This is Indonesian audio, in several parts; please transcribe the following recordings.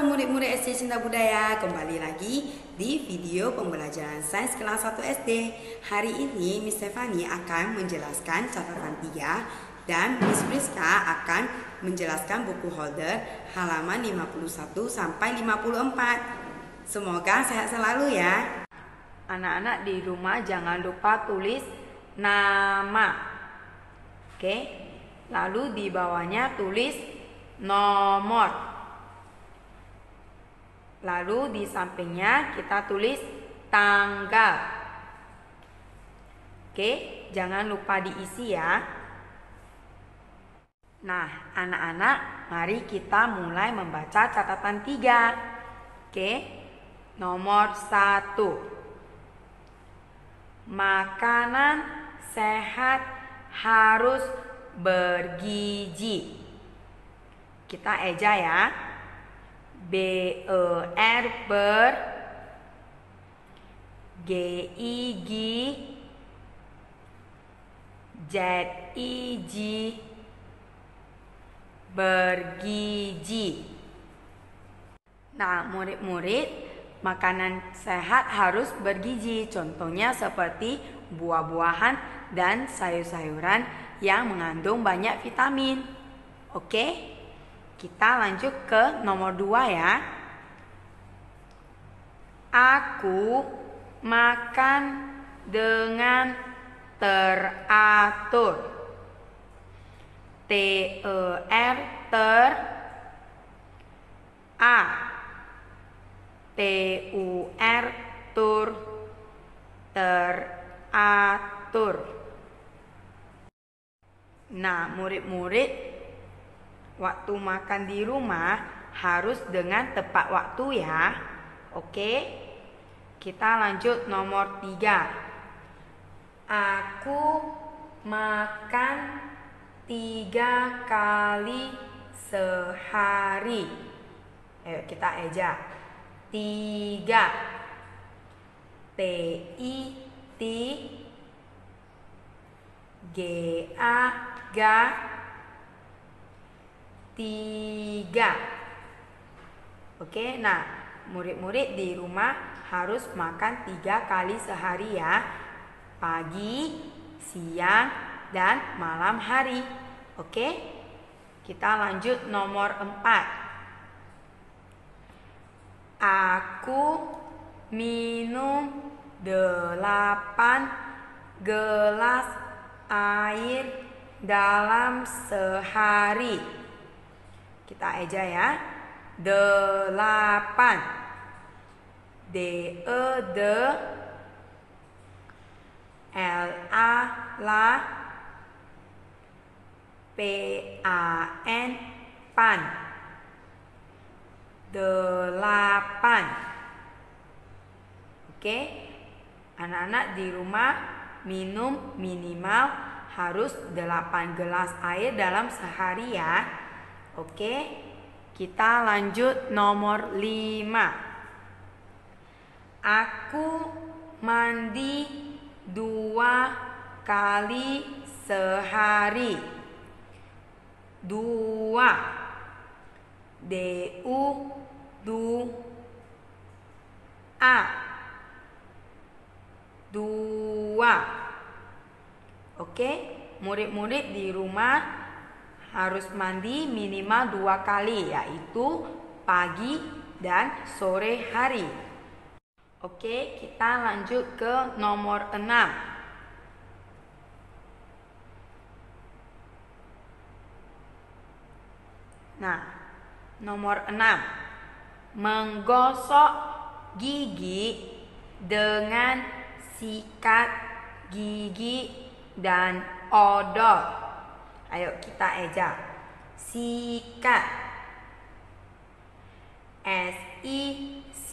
Halo murid-murid SD Cinta Budaya, kembali lagi di video pembelajaran sains kelas 1 SD. Hari ini Miss Stefani akan menjelaskan catatan 3 dan Miss Priska akan menjelaskan buku holder halaman 51 sampai 54. Semoga sehat selalu ya. Anak-anak di rumah jangan lupa tulis nama. Oke. Lalu di bawahnya tulis nomor. Lalu di sampingnya kita tulis tanggal. Oke, jangan lupa diisi ya. Nah, anak-anak, mari kita mulai membaca catatan 3. Oke, nomor 1. Makanan sehat harus bergizi. Kita eja ya. BER ber, GIG, ZIG, bergizi. Nah, murid-murid, makanan sehat harus bergizi. Contohnya seperti buah-buahan dan sayur-sayuran yang mengandung banyak vitamin. Oke? Kita lanjut ke nomor 2 ya. Aku makan dengan teratur. TER ter, A, TUR tur, teratur. Nah, murid-murid, waktu makan di rumah harus dengan tepat waktu ya. Oke. Kita lanjut nomor 3. Aku makan 3 kali sehari. Ayo kita eja. 3. TI GA ga 3. Oke, nah murid-murid di rumah harus makan 3 kali sehari ya. Pagi, siang, dan malam hari. Oke, kita lanjut nomor 4. Aku minum 8 gelas air dalam sehari. Kita eja ya. 8. DE de, LA la, PAN pan. 8. Oke. Anak-anak di rumah minum minimal harus 8 gelas air dalam sehari ya. Oke, kita lanjut nomor 5. Aku mandi 2 kali sehari. 2. DU du A 2. Oke, murid-murid di rumah harus mandi minimal 2 kali, yaitu pagi dan sore hari. Oke, kita lanjut ke nomor 6. Nah, nomor 6. Menggosok gigi dengan sikat gigi dan odol. Ayo kita eja. Sikat. SIC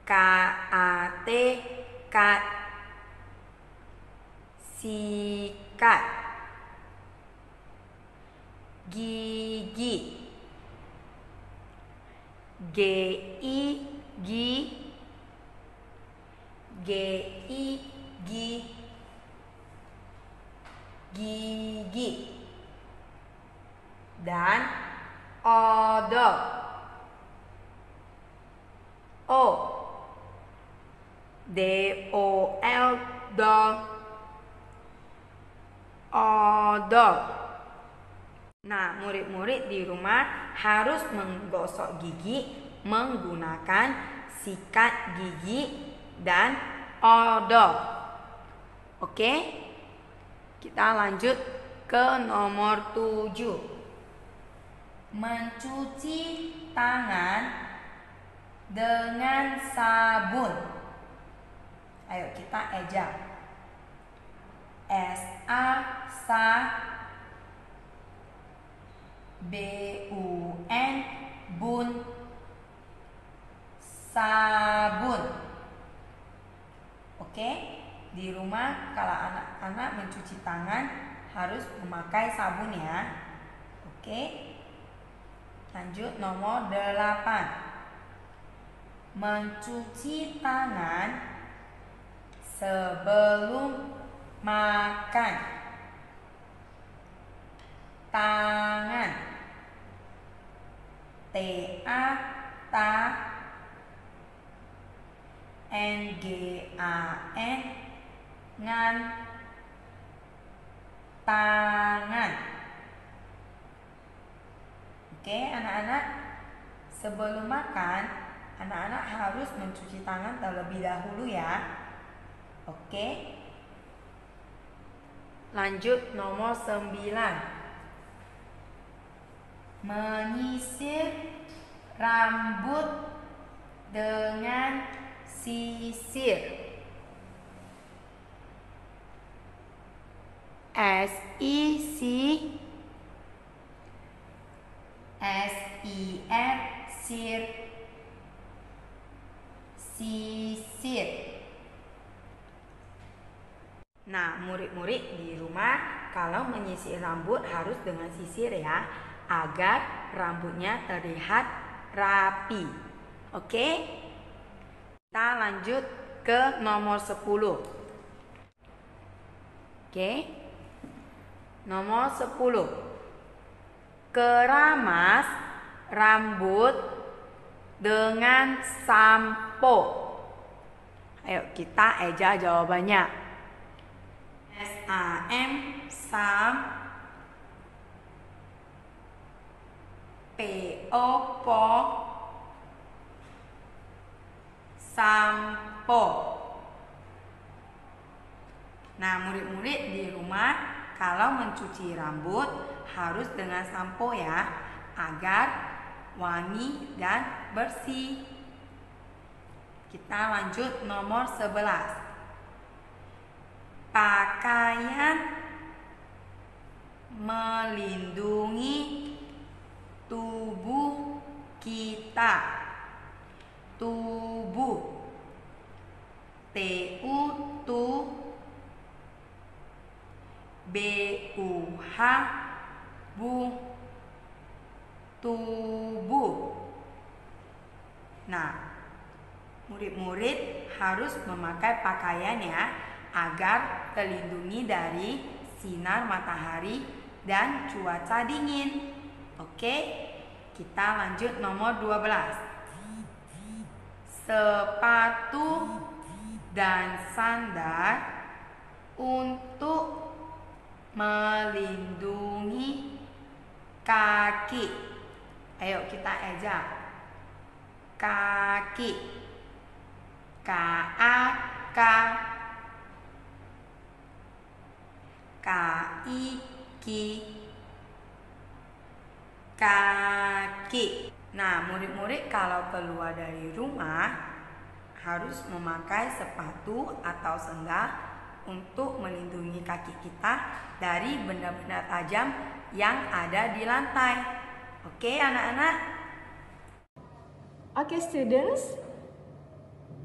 KAT kat. Sikat. Gigi. GIG gigi dan odol. O, D-O-L, dol, odol. Nah, murid-murid di rumah harus menggosok gigi menggunakan sikat gigi dan odol. Oke, kita lanjut ke nomor 7. Mencuci tangan dengan sabun. Ayo kita ejak. S-A, sa, B-U-N, bun, sabun. Oke, di rumah kalau anak-anak mencuci tangan harus memakai sabun ya. Oke, lanjut nomor 8. Mencuci tangan sebelum makan. Tangan, T-A, ta, N-G-A-N, ngan, tangan. Oke, anak-anak, sebelum makan, anak-anak harus mencuci tangan terlebih dahulu ya. Oke. Lanjut nomor 9. Menyisir rambut dengan sisir. S-I-R, sir, sisir. Nah, murid-murid di rumah kalau menyisir rambut harus dengan sisir ya, agar rambutnya terlihat rapi. Oke? Kita lanjut ke nomor 10. Oke? Nomor 10. Keramas rambut dengan sampo. Ayo kita eja jawabannya. S-A-M, sam, P-O, po, sampo. Nah, murid-murid di rumah kalau mencuci rambut harus dengan sampo ya, agar wangi dan bersih. Kita lanjut nomor 11. Pakaian melindungi tubuh kita. Tubuh, T-U, tu, B-U-H, bu, tubuh. Nah, murid-murid harus memakai pakaian ya, agar terlindungi dari sinar matahari dan cuaca dingin. Oke, kita lanjut nomor 12. Sepatu dan sandal untuk melindungi kaki. Ayo kita ejak. Kaki, K-A-K, K-I-Ki, kaki. Nah, murid-murid kalau keluar dari rumah harus memakai sepatu atau sendal untuk melindungi kaki kita dari benda-benda tajam yang ada di lantai. Oke, anak-anak? Okay, students,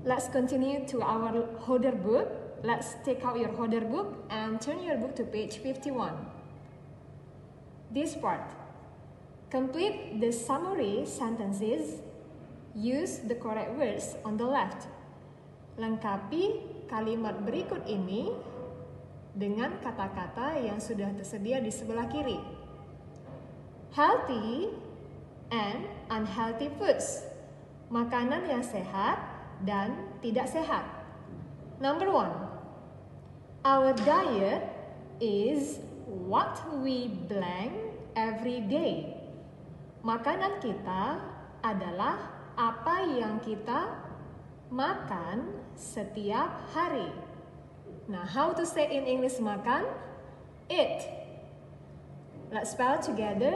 let's continue to our holder book. Let's take out your holder book and turn your book to page 51. This part. Complete the summary sentences. Use the correct words on the left. Lengkapi kalimat berikut ini dengan kata-kata yang sudah tersedia di sebelah kiri. Healthy and unhealthy foods. Makanan yang sehat dan tidak sehat. Number 1. Our diet is what we blank every day. Makanan kita adalah apa yang kita makan setiap hari. Now, how to say in English makan? Eat. Let's spell together.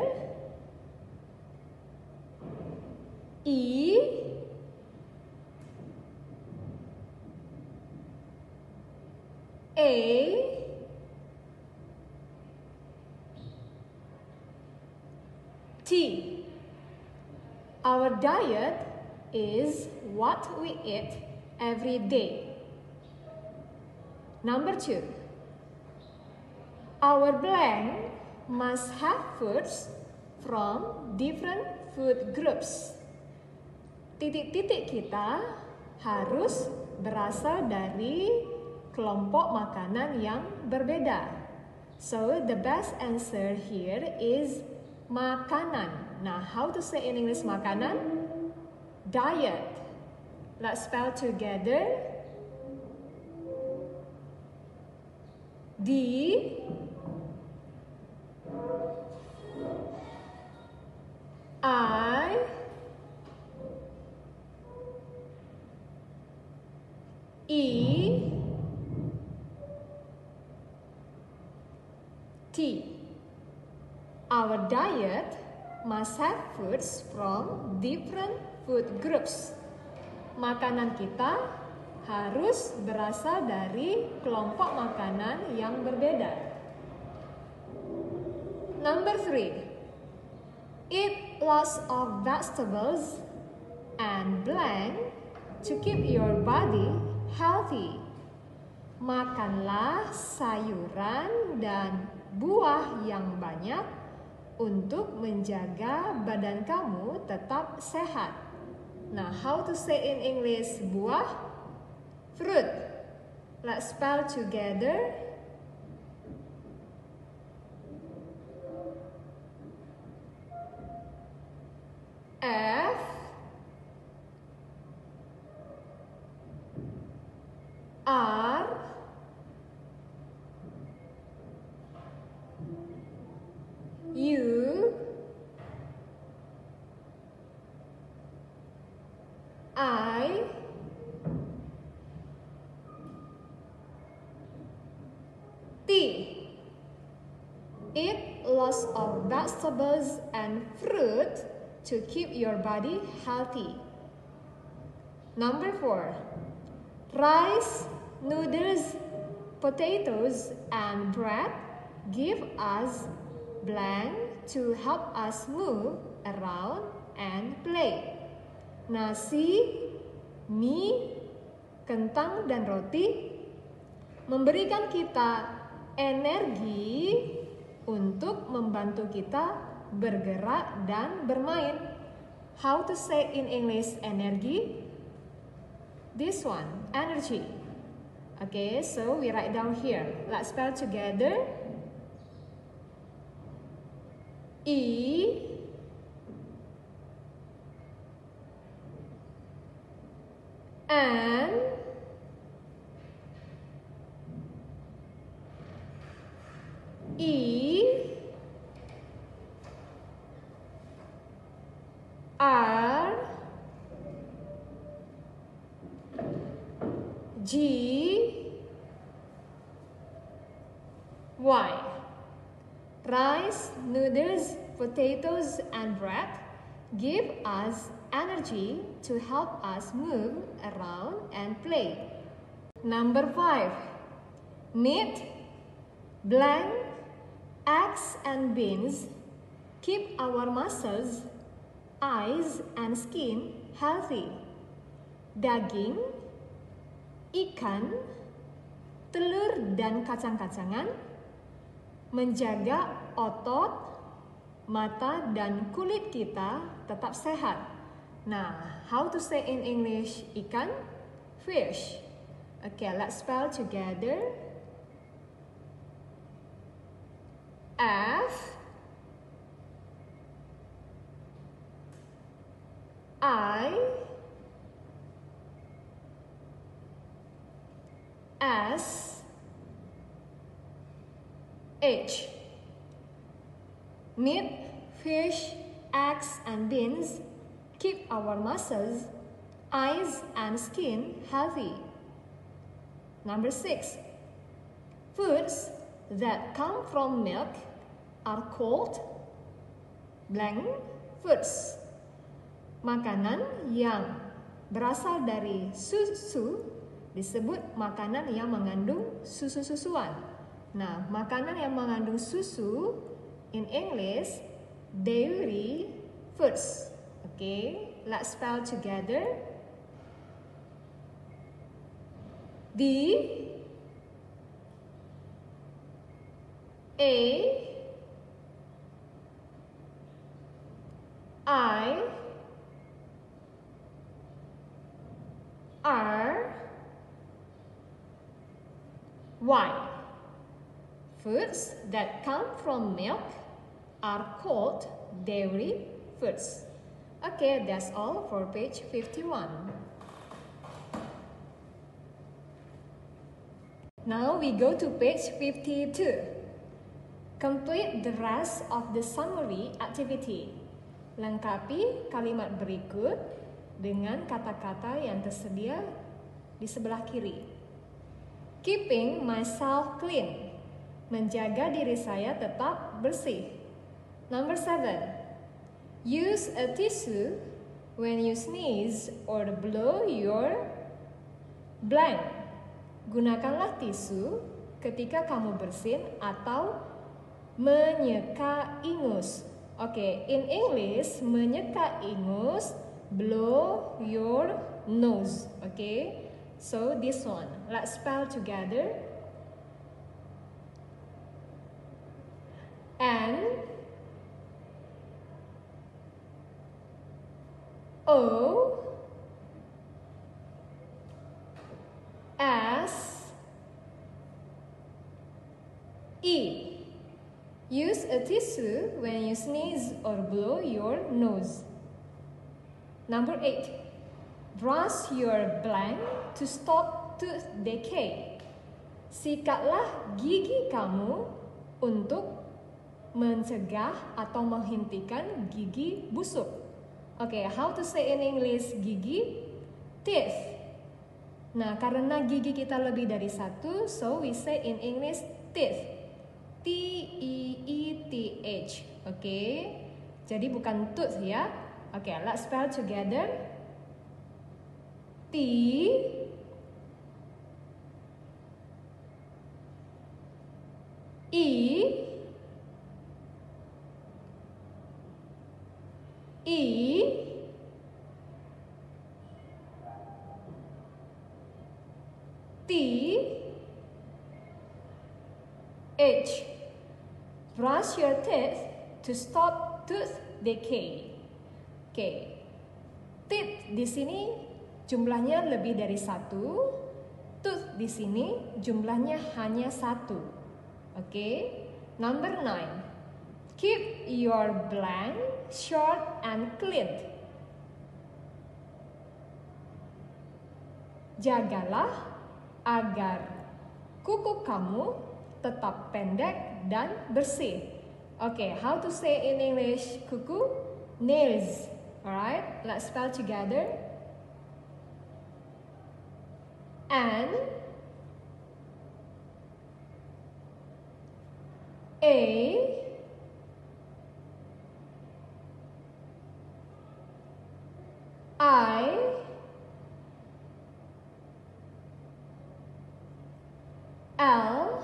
E A T. Our diet is what we eat every day. Number 2. Our blank must have foods from different food groups. Titik-titik kita harus berasal dari kelompok makanan yang berbeda. So the best answer here is makanan. Now, how to say in English makanan? Diet. Let's spell together. D I E T. Our diet must have foods from different food groups. Makanan kita harus berasal dari kelompok makanan yang berbeda. Number 3. Eat lots of vegetables and blank to keep your body healthy. Makanlah sayuran dan buah yang banyak untuk menjaga badan kamu tetap sehat. Now, how to say in English buah? Fruit. Let's spell together. F R U I T. Eat lots of vegetables and fruit to keep your body healthy. Number 4. Rice, noodles, potatoes, and bread give us blank to help us move around and play. Nasi, mie, kentang, dan roti memberikan kita energi untuk membantu kita bergerak dan bermain. How to say in English energy? This one, energy. Okay, so we write down here. Let's spell together. E N E R G Y. Rice, noodles, potatoes, and bread give us energy to help us move around and play. Number 5. Meat, blank, eggs, and beans keep our muscles, eyes, and skin healthy. Daging, ikan, telur, dan kacang-kacangan menjaga otot, mata, dan kulit kita tetap sehat. Nah, how to say in English ikan? Fish. Okay, let's spell together. F I, S, H. Meat, fish, eggs, and beans keep our muscles, eyes, and skin healthy. Number 6. Foods that come from milk are called blank foods. Makanan yang berasal dari susu disebut makanan yang mengandung susu-susuan. Nah, makanan yang mengandung susu in English, dairy foods. Okay, let's spell together. D, A, I, R, Y. Foods that come from milk are called dairy foods. Okay, that's all for page 51. Now we go to page 52. Complete the rest of the summary activity. Lengkapi kalimat berikut dengan kata-kata yang tersedia di sebelah kiri. Keeping myself clean. Menjaga diri saya tetap bersih. Number 7. Use a tissue when you sneeze or blow your blank. Gunakanlah tisu ketika kamu bersin atau menyeka ingus. Okay, in English, menyeka ingus, blow your nose. Okay, so this one, let's spell together. N, O, S, E. Use a tissue when you sneeze or blow your nose. Number 8. Brush your blank to stop tooth decay. Sikatlah gigi kamu untuk mencegah atau menghentikan gigi busuk. Okay, how to say in English gigi? Teeth. Nah, karena gigi kita lebih dari satu, so we say in English teeth. T-E-E-T-H. Okay, jadi bukan tooth ya. Okay, let's spell together. T, E, E, T, H. Brush your teeth to stop tooth decay. Okay, teeth di sini jumlahnya lebih dari satu. Tooth di sini jumlahnya hanya satu. Okay, number 9. Keep your blank short and clean. Jagalah agar kuku kamu tetap pendek dan bersih. Okay, how to say in English kuku? Nails. Alright, let's spell together. N, A, I, L,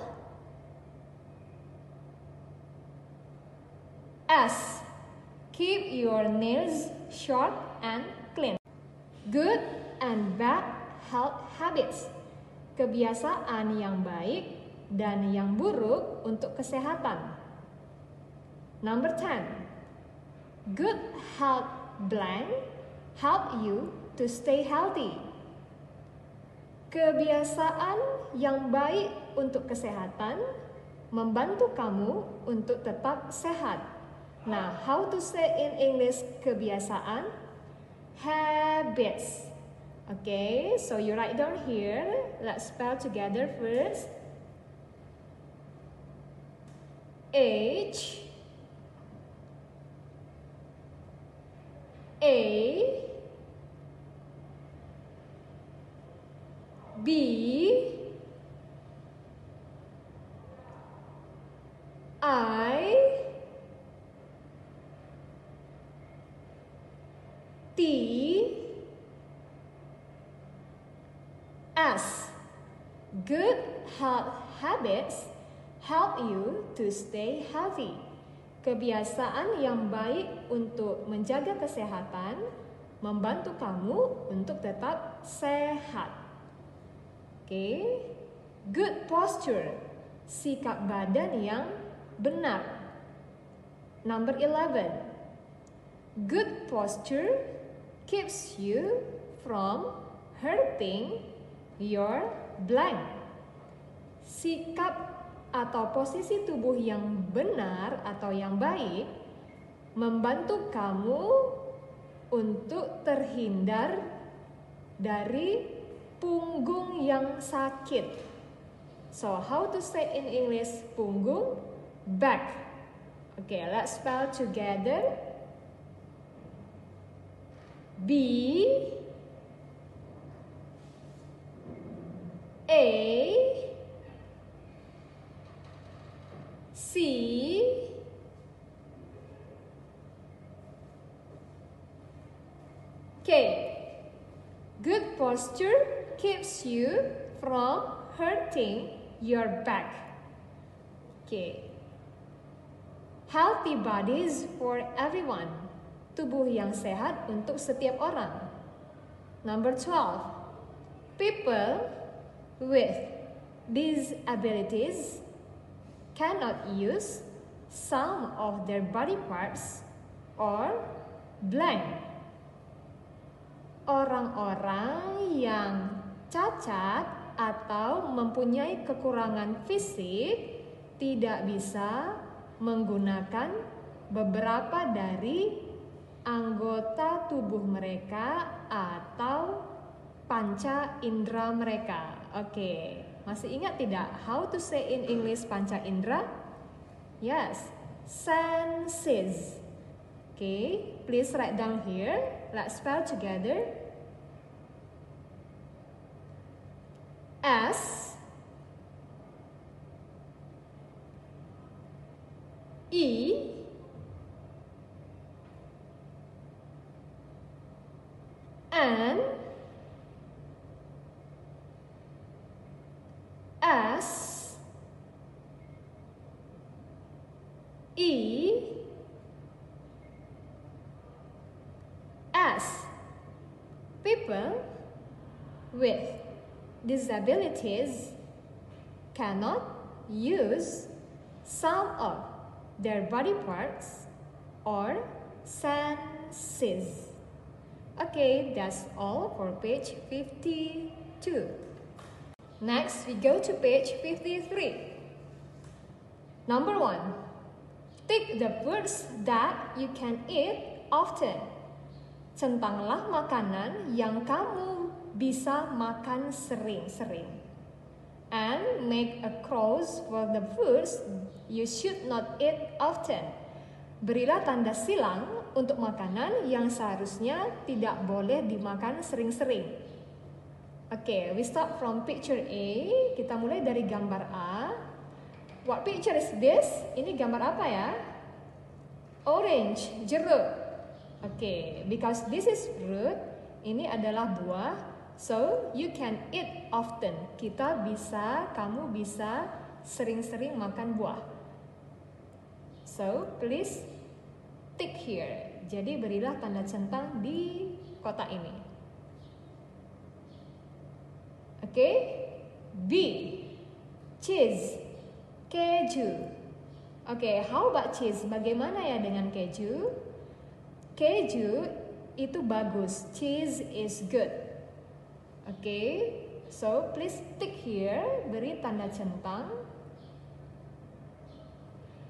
S. Keep your nails short and clean. Good and bad health habits. Kebiasaan yang baik dan yang buruk untuk kesehatan. Number 10. Good health blank help you to stay healthy. Kebiasaan yang baik untuk kesehatan membantu kamu untuk tetap sehat. Nah, how to say in English kebiasaan? habits. Okay, so you write down here. Let's spell together first. H A B I T S. Good health habits help you to stay healthy. Kebiasaan yang baik untuk menjaga kesehatan membantu kamu untuk tetap sehat. Okay. Good posture, sikap badan yang benar. Number 11. Good posture keeps you from hurting your blank. Sikap atau posisi tubuh yang benar atau yang baik membantu kamu untuk terhindar dari punggung yang sakit. So, how to say in English punggung? Back. Okay, let's spell together. B A C K. Good posture keeps you from hurting your back. Okay. Healthy bodies for everyone. Tubuh yang sehat untuk setiap orang. Number 12. People with disabilities cannot use some of their body parts or blank. Orang-orang yang cacat atau mempunyai kekurangan fisik tidak bisa menggunakan beberapa dari anggota tubuh mereka atau panca indera mereka. Oke, masih ingat tidak how to say in English panca indera? Yes, senses. Okay, please write down here. Let's spell together. S E N S E S. People with disabilities cannot use some of their body parts or senses. Okay, that's all for page 52. Next, we go to page 53. Number 1. Tick the foods that you can eat often. Centanglah makanan yang kamu bisa makan sering-sering. And make a cross for the foods you should not eat often. Berilah tanda silang untuk makanan yang seharusnya tidak boleh dimakan sering-sering. Okay, we start from picture A. Kita mulai dari gambar A. What picture is this? Ini gambar apa ya? Orange, jeruk. Okay, because this is fruit, ini adalah buah, so you can eat often. Kamu bisa sering-sering makan buah. So, please tick here. Jadi berilah tanda centang di kotak ini. Okay, B, cheese, keju. Okay, how about cheese? Bagaimana ya dengan keju? Keju itu bagus. Cheese is good. Okay, so please tick here. Beri tanda centang.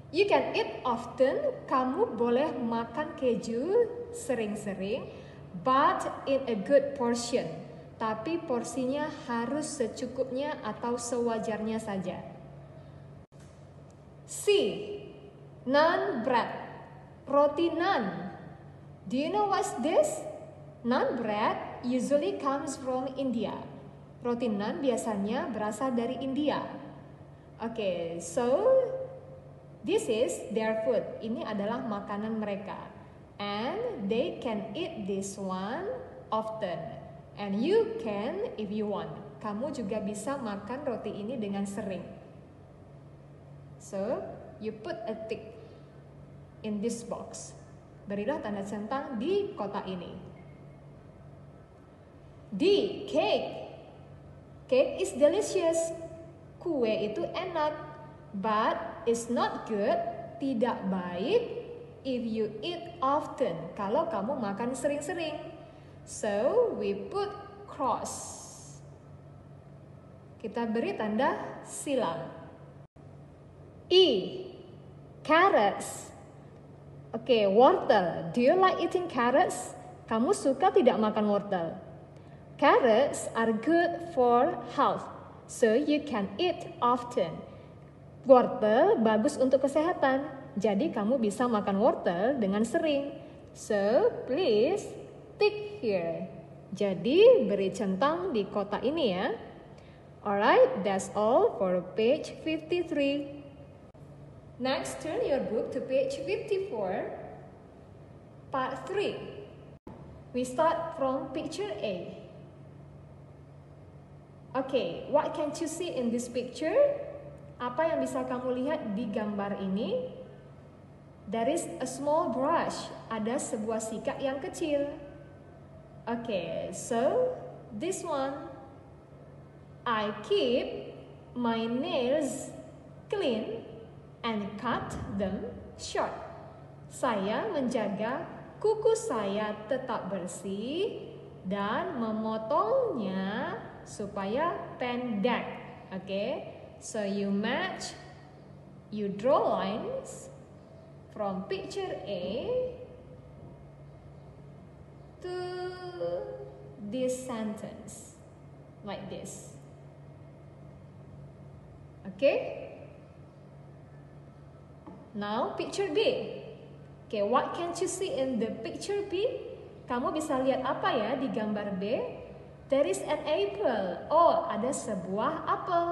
You can eat often. Kamu boleh makan keju sering-sering, but in a good portion. Tapi porsinya harus secukupnya atau sewajarnya saja. C. Naan bread. Roti naan. Do you know what's this? Naan bread usually comes from India. Roti naan biasanya berasal dari India. Okay, so this is their food. Ini adalah makanan mereka. And they can eat this one often. And you can if you want. Kamu juga bisa makan roti ini dengan sering. So, you put a tick in this box. Berilah tanda centang di kotak ini. D. Cake. Cake is delicious. Kue itu enak. But it's not good. Tidak baik if you eat often. Kalau kamu makan sering-sering. So, we put cross. Kita beri tanda silang. E. Carrots. Okay, wortel. Do you like eating carrots? Kamu suka tidak makan wortel? Carrots are good for health, so you can eat often. Wortel bagus untuk kesehatan, jadi kamu bisa makan wortel dengan sering. So, please tick here. Jadi, beri centang di kotak ini ya. Alright, that's all for page 53. Next, turn your book to page 54, part 3. We start from picture A. Okay, what can you see in this picture? Apa yang bisa kamu lihat di gambar ini? There is a small brush. Ada sebuah sikat yang kecil. Okay, so this one. I keep my nails clean and cut them short. Saya menjaga kuku saya tetap bersih dan memotongnya supaya pendek. Okay, so you match, you draw lines from picture A to this sentence like this. Okay. Now picture B. Okay, what can you see in the picture B? Kamu bisa lihat apa ya di gambar B? There is an apple. Oh, ada sebuah apel.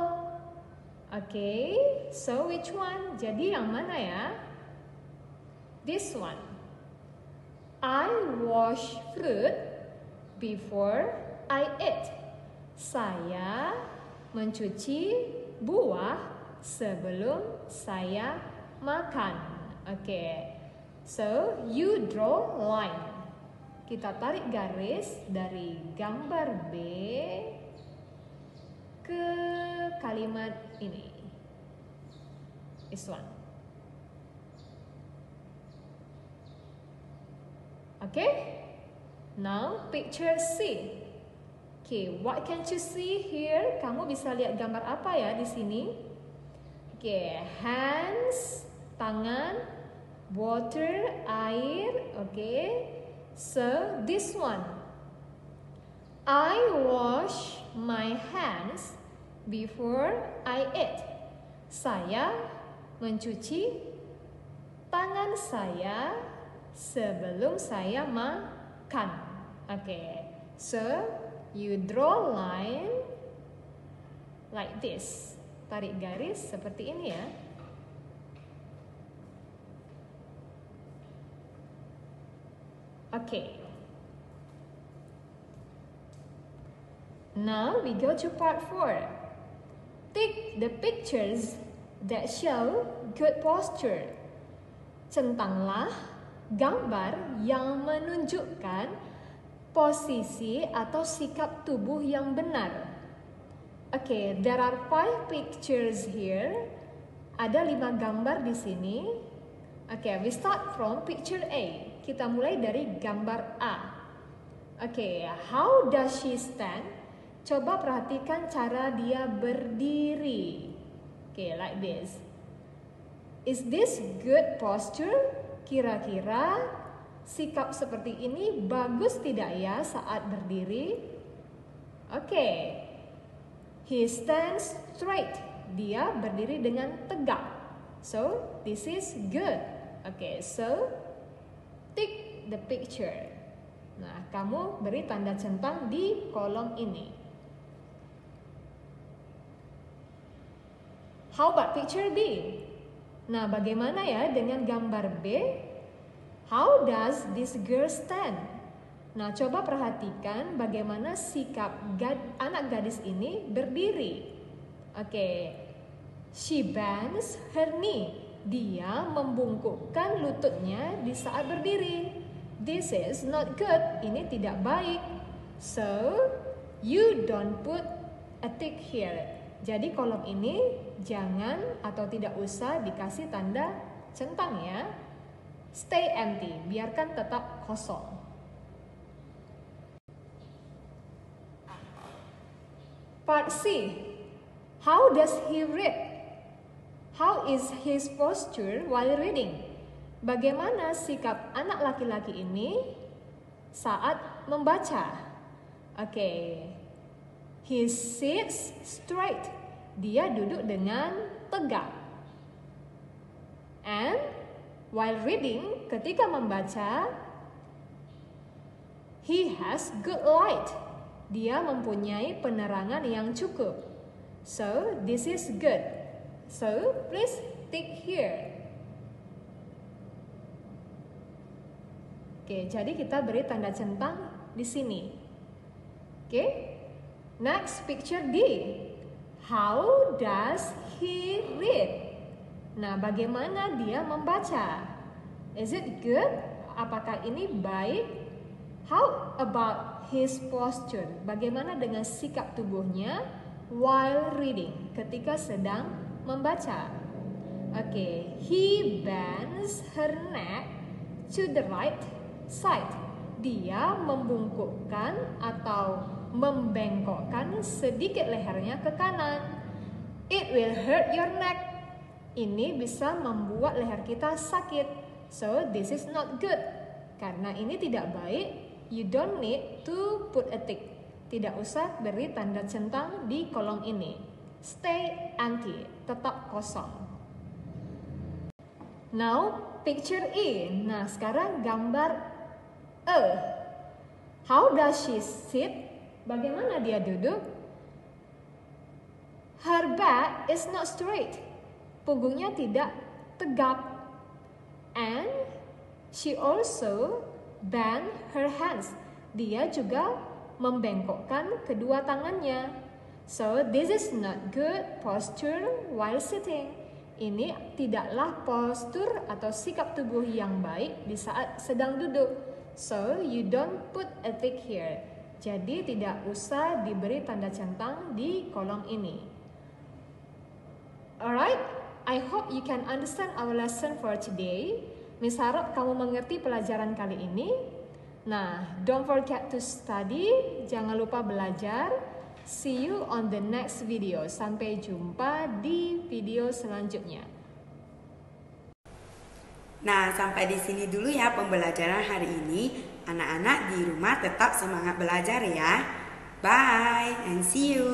Okay, so which one? Jadi yang mana ya? This one. I wash fruit before I eat. Saya mencuci buah sebelum saya makan. Okay, so you draw line. Kita tarik garis dari gambar B ke kalimat ini. This one. Okay, now picture C. Okay, what can you see here? Kamu bisa lihat gambar apa ya di sini? Okay, hands, tangan, water, air. Okay, so this one. I wash my hands before I eat. Saya mencuci tangan saya sebelum saya makan. Okay, so you draw line like this. Tarik garis seperti ini ya. Okay. Now we go to part 4. Take the pictures that show good posture. Centanglah gambar yang menunjukkan posisi atau sikap tubuh yang benar. Okay, there are 5 pictures here. Ada 5 gambar di sini. Okay, we start from picture A. Kita mulai dari gambar A. Okay, how does she stand? Coba perhatikan cara dia berdiri. Okay, like this. Is this good posture? Kira-kira sikap seperti ini bagus tidak ya saat berdiri? Oke. He stands straight. Dia berdiri dengan tegak. So, this is good. Oke, so tick the picture. Nah, kamu beri tanda centang di kolom ini. How about picture B? Nah, bagaimana ya dengan gambar B? How does this girl stand? Nah, coba perhatikan bagaimana sikap anak gadis ini berdiri. Oke. She bends her knee. Dia membungkukkan lututnya di saat berdiri. This is not good. Ini tidak baik. So, you don't put a tick here. Jadi kolom ini jangan atau tidak usah dikasih tanda centang ya. Stay empty, biarkan tetap kosong. Part C. How does he read? How is his posture while reading? Bagaimana sikap anak laki-laki ini saat membaca? Oke. He sits straight. Dia duduk dengan tegak. And while reading, ketika membaca, he has good light. Dia mempunyai penerangan yang cukup. So, this is good. So, please tick here. Oke, jadi kita beri tanda centang di sini. Oke. Next, picture D. How does he read? Nah, bagaimana dia membaca? Is it good? Apakah ini baik? How about his posture? Bagaimana dengan sikap tubuhnya while reading, ketika sedang membaca? Oke, he bends her neck to the right side. Dia membungkukkan atau membengkokkan sedikit lehernya ke kanan. It will hurt your neck. Ini bisa membuat leher kita sakit. So, this is not good. Karena ini tidak baik, you don't need to put a tick. Tidak usah beri tanda centang di kolom ini. Stay empty, tetap kosong. Now, picture E. Nah, sekarang gambar E. How does she sit? Bagaimana dia duduk? Her back is not straight. Punggungnya tidak tegap. And she also bend her hands. Dia juga membengkokkan kedua tangannya. So, this is not good posture while sitting. Ini tidaklah postur atau sikap tubuh yang baik di saat sedang duduk. So, you don't put a tick here. Jadi tidak usah diberi tanda centang di kolom ini. Alright, I hope you can understand our lesson for today. Miss harap kamu mengerti pelajaran kali ini. Nah, don't forget to study. Jangan lupa belajar. See you on the next video. Sampai jumpa di video selanjutnya. Nah, sampai di sini dulu ya pembelajaran hari ini. Anak-anak di rumah tetap semangat belajar ya. Bye and see you.